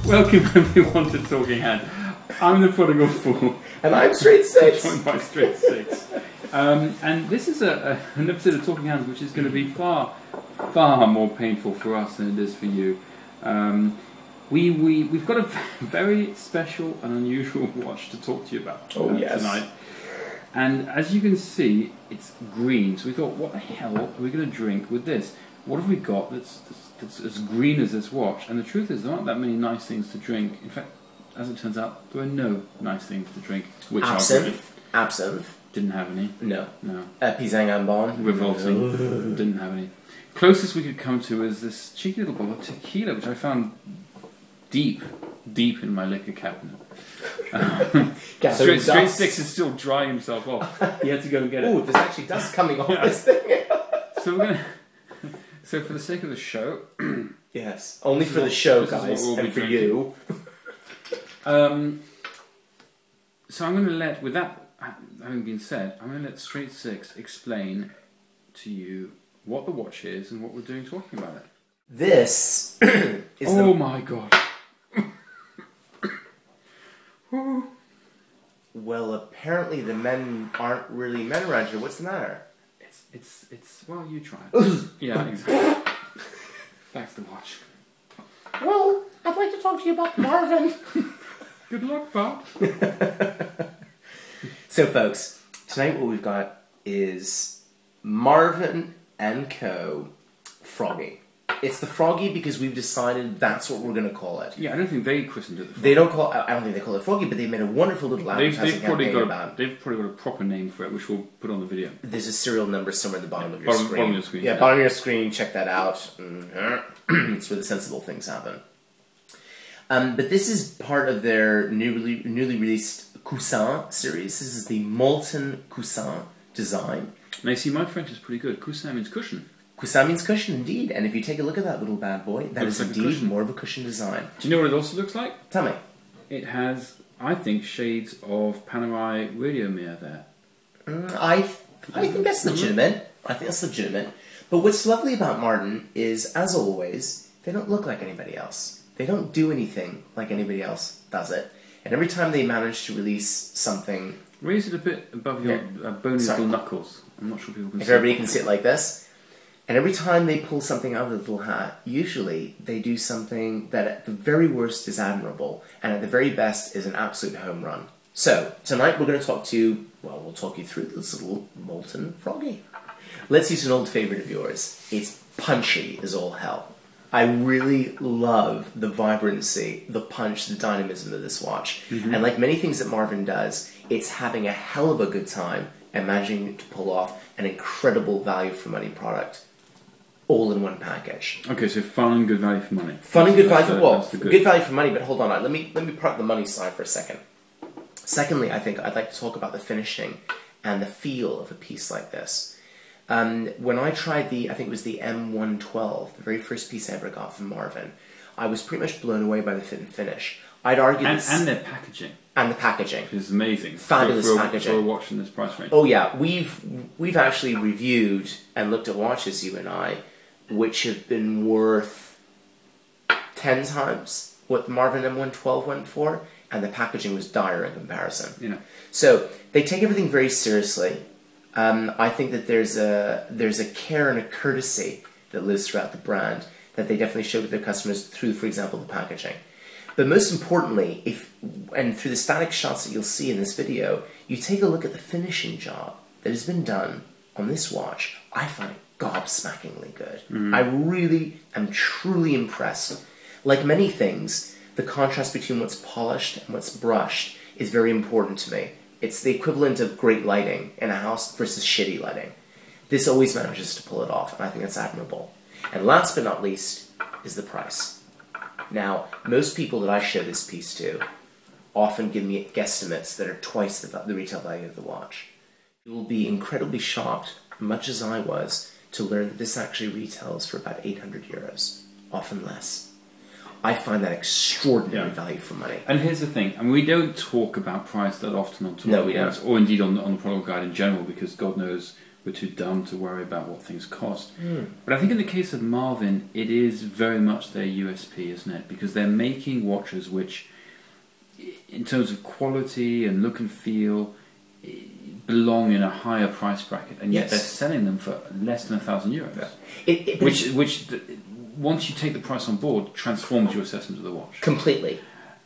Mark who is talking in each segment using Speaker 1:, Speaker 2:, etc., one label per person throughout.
Speaker 1: Welcome everyone to Talking Hand. I'm the Prodigal Fool.
Speaker 2: And I'm Straight Six.
Speaker 1: Joined by Straight Six. And this is an episode of Talking Hands which is going to be far more painful for us than it is for you. We've got a very special and unusual watch to talk to you about tonight. And as you can see, it's green. So we thought, what the hell are we going to drink with this? What have we got that's as green as this watch? And the truth is, there aren't that many nice things to drink. In fact, as it turns out, there are no nice things to drink. Which
Speaker 2: Absinthe.
Speaker 1: Didn't have any.
Speaker 2: No.
Speaker 1: Pisang
Speaker 2: Ambon.
Speaker 1: Revolting. Didn't have any. Closest we could come to is this cheeky little bottle of tequila, which I found deep in my liquor cabinet. Straight Six is still drying himself off. He had to go and get it.
Speaker 2: Oh, there's actually dust coming off this thing.
Speaker 1: So for the sake of the show...
Speaker 2: Yes, only for the show, guys, and for you.
Speaker 1: So I'm going to let, with that having been said, I'm going to let Straight Six explain to you what the watch is and what we're doing talking about it.
Speaker 2: This is
Speaker 1: Oh my god.
Speaker 2: Well, apparently the men aren't really men around here. What's the matter?
Speaker 1: It's well, you try it. Yeah, exactly. That's the watch.
Speaker 2: Well, I'd like to talk to you about Marvin.
Speaker 1: Good luck, Bob.
Speaker 2: So, folks, tonight what we've got is Marvin & Co. Froggy. It's the Froggy because we've decided that's what we're going to call it.
Speaker 1: Yeah, I don't think they christened it the Froggy.
Speaker 2: They don't call it, I don't think they call it Froggy, but they've made a wonderful little advertising campaign about it.
Speaker 1: They've probably got a proper name for it, which we'll put on the video.
Speaker 2: There's a serial number somewhere at the bottom of your screen.
Speaker 1: Bottom of your screen.
Speaker 2: Yeah, bottom of your screen, check that out. It's where the sensible things happen. But this is part of their newly released Cushion series. This is the Malton Cushion design.
Speaker 1: Now, you see, my French is pretty good. Cushion means cushion.
Speaker 2: Cushion means cushion, indeed. And if you take a look at that little bad boy, that is indeed more of a cushion design.
Speaker 1: Do you know what it also looks like?
Speaker 2: Tell me.
Speaker 1: It has, I think, shades of Panerai Radiomere there.
Speaker 2: I think that's legitimate. But what's lovely about Martin is, as always, they don't look like anybody else. They don't do anything like anybody else does it. And every time they manage to release something...
Speaker 1: Raise it a bit above your bony little knuckles. I'm not sure people can see it.
Speaker 2: If everybody can see it like this. And every time they pull something out of the little hat, usually they do something that at the very worst is admirable, and at the very best is an absolute home run. So, tonight we're going to we'll talk you through this little Malton Froggy. Let's use an old favourite of yours. It's punchy as all hell. I really love the vibrancy, the punch, the dynamism of this watch. And like many things that Marvin does, it's having a hell of a good time and managing to pull off an incredible value for money product. All in one package.
Speaker 1: Okay, so fun and good value for money.
Speaker 2: Fun and good value for good value for money. But hold on, let me put up the money side for a second. Secondly, I think I'd like to talk about the finishing and the feel of a piece like this. When I tried I think it was the M112, the very first piece I ever got from Marvin, I was pretty much blown away by the fit and finish. I'd argue
Speaker 1: and their packaging.
Speaker 2: And the packaging.
Speaker 1: Which is amazing.
Speaker 2: Fabulous packaging.
Speaker 1: For a watch in this price range.
Speaker 2: Oh yeah, we've actually reviewed and looked at watches, you and I, which have been worth 10 times what the Marvin M112 went for, and the packaging was dire in comparison.
Speaker 1: Yeah.
Speaker 2: So they take everything very seriously. I think that there's a care and a courtesy that lives throughout the brand that they definitely show to their customers through, for example, the packaging. But most importantly, and through the static shots that you'll see in this video, you take a look at the finishing job that has been done on this watch. I find it gobsmackingly good. I really am truly impressed. Like many things, the contrast between what's polished and what's brushed is very important to me. It's the equivalent of great lighting in a house versus shitty lighting. This always manages to pull it off, and I think that's admirable. And last but not least is the price. Now, most people that I show this piece to often give me guesstimates that are twice the retail value of the watch. You will be incredibly shocked, much as I was, to learn that this actually retails for about 800 euros, often less. I find that extraordinary value for money.
Speaker 1: And here's the thing, I mean, we don't talk about price that often on Talking Hands, or indeed on the Prodigal Guide in general, because God knows we're too dumb to worry about what things cost. But I think in the case of Marvin, it is very much their USP, isn't it? Because they're making watches which, in terms of quality and look and feel, belong in a higher price bracket, and yet they're selling them for less than €1,000. Which once you take the price on board, transforms your assessment of the watch
Speaker 2: completely.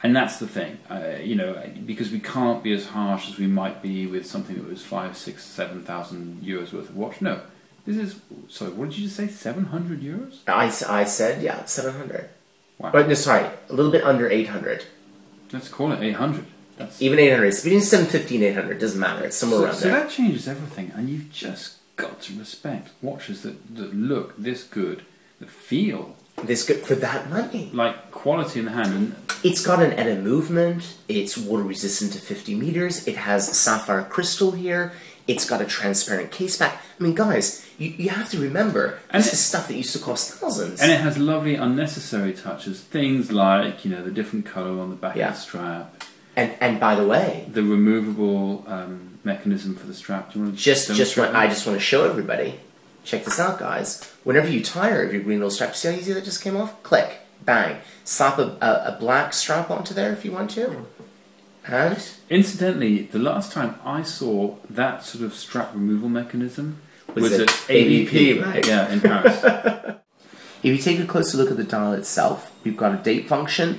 Speaker 2: And
Speaker 1: that's the thing, you know, because we can't be as harsh as we might be with something that was 5, 6, 7,000 euros worth of watch. No, this is, sorry, what did you just say? 700 euros?
Speaker 2: I said, yeah, 700.
Speaker 1: Wow.
Speaker 2: But no, sorry, a little bit under 800.
Speaker 1: Let's call it 800.
Speaker 2: That's even 800. It's between 750 and 800. It doesn't matter. It's somewhere around there.
Speaker 1: So that changes everything, and you've just got to respect watches that look this good, that feel
Speaker 2: this good for that money.
Speaker 1: Like quality in the hand. And
Speaker 2: it's got an edit movement. It's water resistant to 50 meters. It has sapphire crystal here. It's got a transparent case back. I mean, guys, you have to remember, this is stuff that used to cost thousands.
Speaker 1: And it has lovely unnecessary touches. Things like, you know, the different colour on the back of the strap.
Speaker 2: And by the way,
Speaker 1: the removable mechanism for the strap. Do you want to
Speaker 2: I just want to show everybody. Check this out, guys. Whenever you tire your green little strap, see how easy that just came off? Click, bang. Slap a black strap onto there if you want to. And
Speaker 1: incidentally, the last time I saw that sort of strap removal mechanism was at
Speaker 2: ABP, right?
Speaker 1: Yeah, in Paris.
Speaker 2: If you take a closer look at the dial itself, we've got a date function,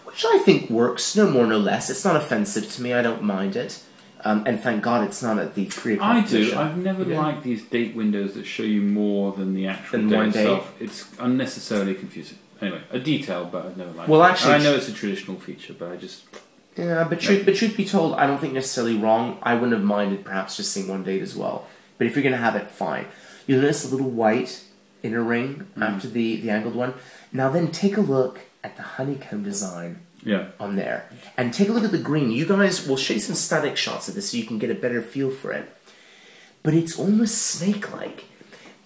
Speaker 2: which I think works, no more, no less. It's not offensive to me. I don't mind it. And thank God it's not at the 3 o'clock
Speaker 1: I
Speaker 2: position.
Speaker 1: do. I've never liked these date windows that show you more than the actual day itself. It's unnecessarily confusing. Anyway, a detail, but I've never liked it. Well, actually, I know it's a traditional feature, but I just...
Speaker 2: Yeah, but truth be told, I don't think necessarily wrong. I wouldn't have minded perhaps just seeing one date as well. But if you're going to have it, fine. You'll notice a little white inner ring after the angled one. Now then, take a look at the honeycomb design on there. And take a look at the green. You guys, we'll show you some static shots of this so you can get a better feel for it. But it's almost snake-like.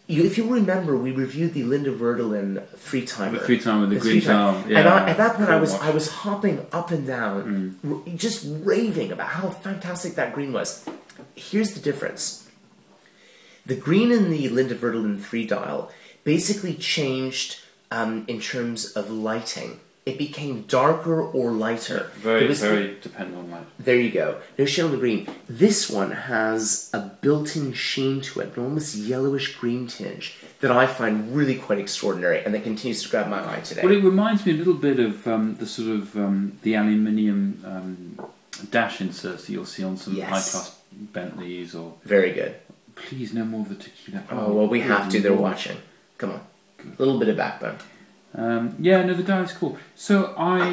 Speaker 2: If you'll remember, we reviewed the Linda Verdolin 3-timer.
Speaker 1: The 3-timer with the green tile.
Speaker 2: Yeah. And at that point, I was hopping up and down, just raving about how fantastic that green was. Here's the difference. The green in the Linda Verdolin 3 dial basically changed in terms of lighting. It became darker or lighter.
Speaker 1: Very dependent on light.
Speaker 2: There you go. No shade on the green. This one has a built-in sheen to it, an almost yellowish green tinge that I find really quite extraordinary, and that continues to grab my eye today.
Speaker 1: Well, it reminds me a little bit of the sort of the aluminium dash inserts that you'll see on some high-class Bentleys or.
Speaker 2: Very good.
Speaker 1: Please, no more of the tequila.
Speaker 2: Oh well, we have to. They're watching. Come on, a little bit of backbone.
Speaker 1: Yeah, no, the dial is cool. So I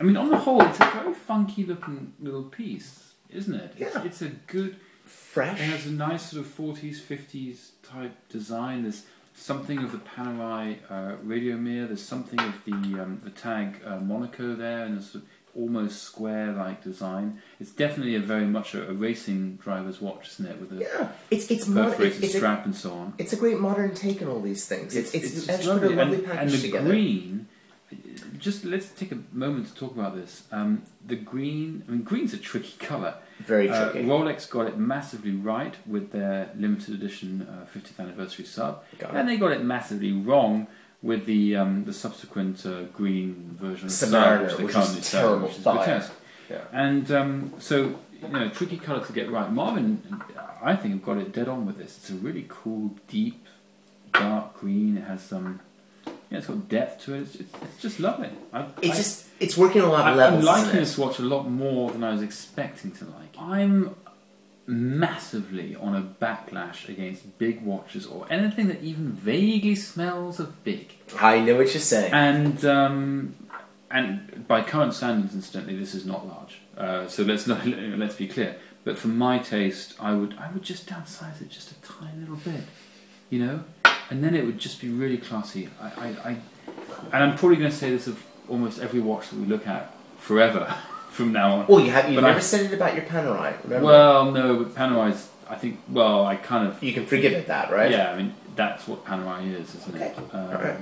Speaker 1: mean, on the whole, it's a very funky looking little piece, isn't it?
Speaker 2: Yeah.
Speaker 1: It's a good,
Speaker 2: fresh.
Speaker 1: It has a nice sort of 40s, 50s type design. There's something of the Panerai radio mirror. There's something of the Tag Monaco there, and a sort of almost square-like design. It's definitely very much a racing driver's watch, isn't it? With a
Speaker 2: it's
Speaker 1: perforated strap and so on.
Speaker 2: It's a great modern take on all these things. It's
Speaker 1: lovely.
Speaker 2: A lovely package
Speaker 1: and the
Speaker 2: together.
Speaker 1: Green, just let's take a moment to talk about this. The green, I mean, green's a tricky colour.
Speaker 2: Very tricky.
Speaker 1: Rolex got it massively right with their limited edition 50th anniversary sub, and they got it massively wrong with the subsequent green version of
Speaker 2: Submariner,
Speaker 1: which
Speaker 2: is terrible,
Speaker 1: which is grotesque. Yeah. And so, you know, tricky colour to get right. Marvin, I think, have got it dead on with this. It's a really cool, deep, dark green. It has it's got depth to it. It's just lovely.
Speaker 2: It's working on a lot of levels.
Speaker 1: I'm liking this watch a lot more than I was expecting to like. I'm massively on a backlash against big watches or anything that even vaguely smells of big.
Speaker 2: I know what you're saying.
Speaker 1: And by current standards, incidentally, this is not large. So let's be clear. But for my taste, I would just downsize it just a tiny little bit, you know, and then it would just be really classy. And I'm probably going to say this of almost every watch that we look at forever. From now on.
Speaker 2: Well, you never said it about your Panerai, remember?
Speaker 1: Well, no, but Panerai's, I think, well, I kind of...
Speaker 2: You can forgive it that, right?
Speaker 1: Yeah, I mean, that's what Panerai is, isn't it?
Speaker 2: Alright.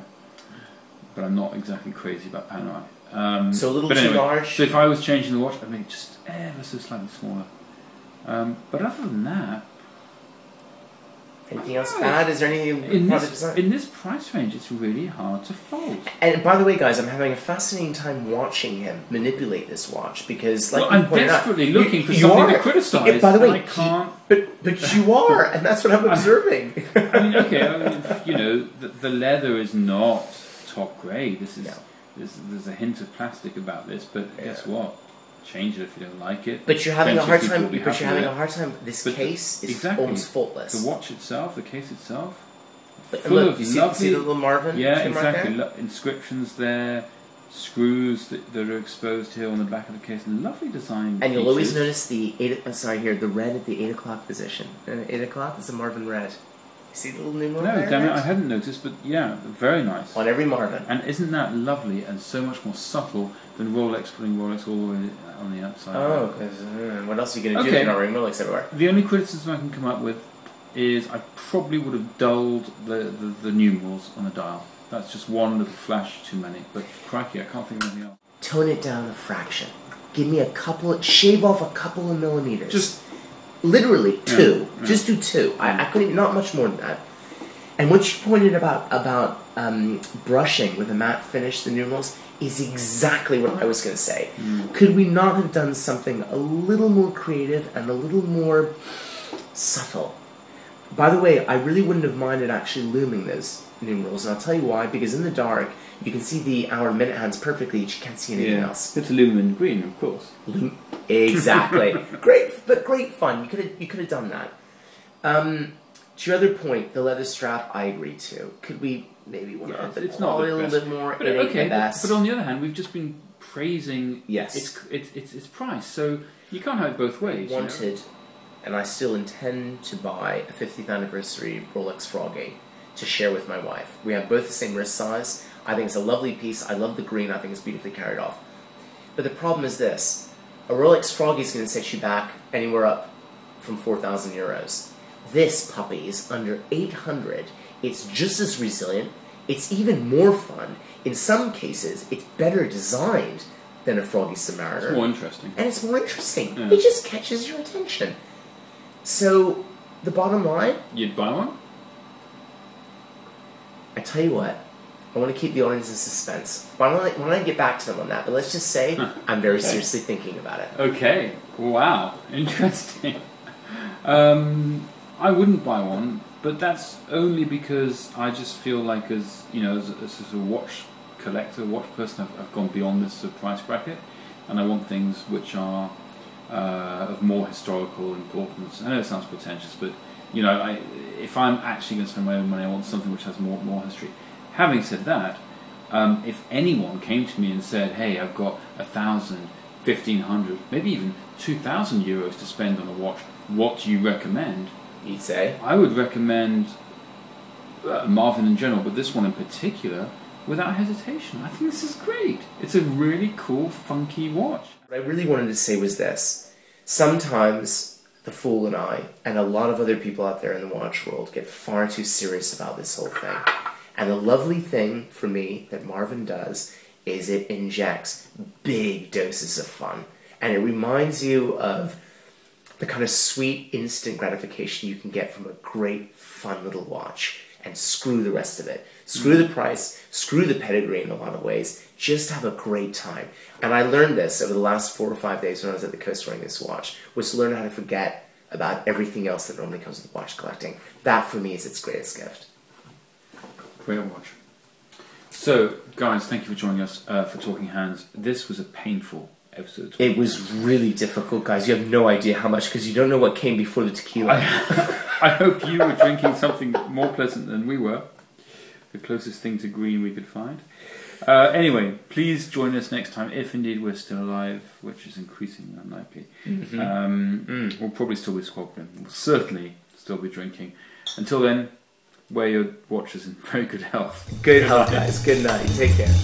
Speaker 1: But I'm not exactly crazy about Panerai.
Speaker 2: So a little too large?
Speaker 1: So if I was changing the watch, I'd make it just ever so slightly smaller. But other than that,
Speaker 2: Anything else bad? Is there anything
Speaker 1: in this price range? It's really hard to fault.
Speaker 2: And by the way, guys, I'm having a fascinating time watching him manipulate this watch because, like,
Speaker 1: I'm desperately looking for something to criticize.
Speaker 2: By the way,
Speaker 1: I can't.
Speaker 2: But you are, and that's what I'm observing.
Speaker 1: I mean, okay, you know, the leather is not top grade. This is there's a hint of plastic about this, but guess what? Change it if you don't like it.
Speaker 2: But you're having a hard time. But you're having a hard time. This case is almost faultless.
Speaker 1: The watch itself, the case itself,
Speaker 2: full of lovely. See the little Marvin?
Speaker 1: Yeah, exactly. Inscriptions there, screws that are exposed here on the back of the case. Lovely design.
Speaker 2: And you'll always notice the the red at the 8 o'clock position. 8 o'clock is a Marvin red. See the little numeral there?
Speaker 1: No, damn it, I hadn't noticed, but yeah, very nice.
Speaker 2: On every Marvin.
Speaker 1: And isn't that lovely and so much more subtle than Rolex putting Rolex all the way on the outside?
Speaker 2: Oh, because what else are you going to do if you're not wearing Rolex everywhere?
Speaker 1: The only criticism I can come up with is I probably would have dulled the numerals on the dial. That's just one little flash too many, but crikey, I can't think of anything else.
Speaker 2: Tone it down a fraction. Give me shave off a couple of millimeters.
Speaker 1: Just...
Speaker 2: Literally 2. Yeah. Just do 2. I couldn't, not much more than that. And what you pointed about brushing with a matte finish, the numerals, is exactly what I was going to say. Could we not have done something a little more creative and a little more subtle? By the way, I really wouldn't have minded actually looming those numerals, and I'll tell you why. Because in the dark, you can see the hour and minute hands perfectly. You can't see anything else.
Speaker 1: It's lumen green, of course.
Speaker 2: Exactly. Great fun. You could have done that. To your other point, the leather strap, I agree too. Could we maybe want to
Speaker 1: it's not a little bit more? But on the other hand, we've just been praising its price, so you can't have it both ways.
Speaker 2: And I still intend to buy a 50th anniversary Rolex Froggy to share with my wife. We have both the same wrist size. I think it's a lovely piece. I love the green. I think it's beautifully carried off. But the problem is this. A Rolex Froggy is going to set you back anywhere up from 4,000 euros. This puppy is under 800. It's just as resilient. It's even more fun. In some cases, it's better designed than a Froggy Submariner.
Speaker 1: It's more interesting.
Speaker 2: And it's more interesting. Yeah. It just catches your attention. So, the bottom line...
Speaker 1: You'd buy one?
Speaker 2: I tell you what, I want to keep the audience in suspense. Why don't I get back to them on that? But let's just say I'm very seriously thinking about it.
Speaker 1: Okay. Wow. Interesting. I wouldn't buy one, but that's only because I just feel like as a watch collector, watch person, I've gone beyond this price bracket, and I want things which are of more historical importance. I know it sounds pretentious, but if I'm actually going to spend my own money, I want something which has more history. Having said that, if anyone came to me and said, "Hey, I've got 1,000, 1,500, maybe even 2,000 euros to spend on a watch, what do you recommend?"
Speaker 2: You'd say?
Speaker 1: I would recommend Marvin in general, but this one in particular, without hesitation. I think this is great. It's a really cool, funky watch.
Speaker 2: What I really wanted to say was this. Sometimes the fool and I, and a lot of other people out there in the watch world, get far too serious about this whole thing. And the lovely thing for me that Marvin does is it injects big doses of fun. And it reminds you of the kind of sweet instant gratification you can get from a great fun little watch. And screw the rest of it. Screw the price, screw the pedigree in a lot of ways. Just have a great time. And I learned this over the last 4 or 5 days when I was at the coast wearing this watch, was to learn how to forget about everything else that normally comes with watch collecting. That for me is its greatest gift.
Speaker 1: Great watch. So, guys, thank you for joining us for Talking Hands. This was a painful episode.
Speaker 2: It was really difficult, guys. You have no idea how much, because you don't know what came before the tequila.
Speaker 1: I hope you were drinking something more pleasant than we were. The closest thing to green we could find. Anyway, please join us next time, if indeed we're still alive, which is increasingly unlikely. We'll probably still be squabbling. We'll certainly still be drinking. Until then, wear your watches in very good health.
Speaker 2: Good health, guys. Good night. Take care.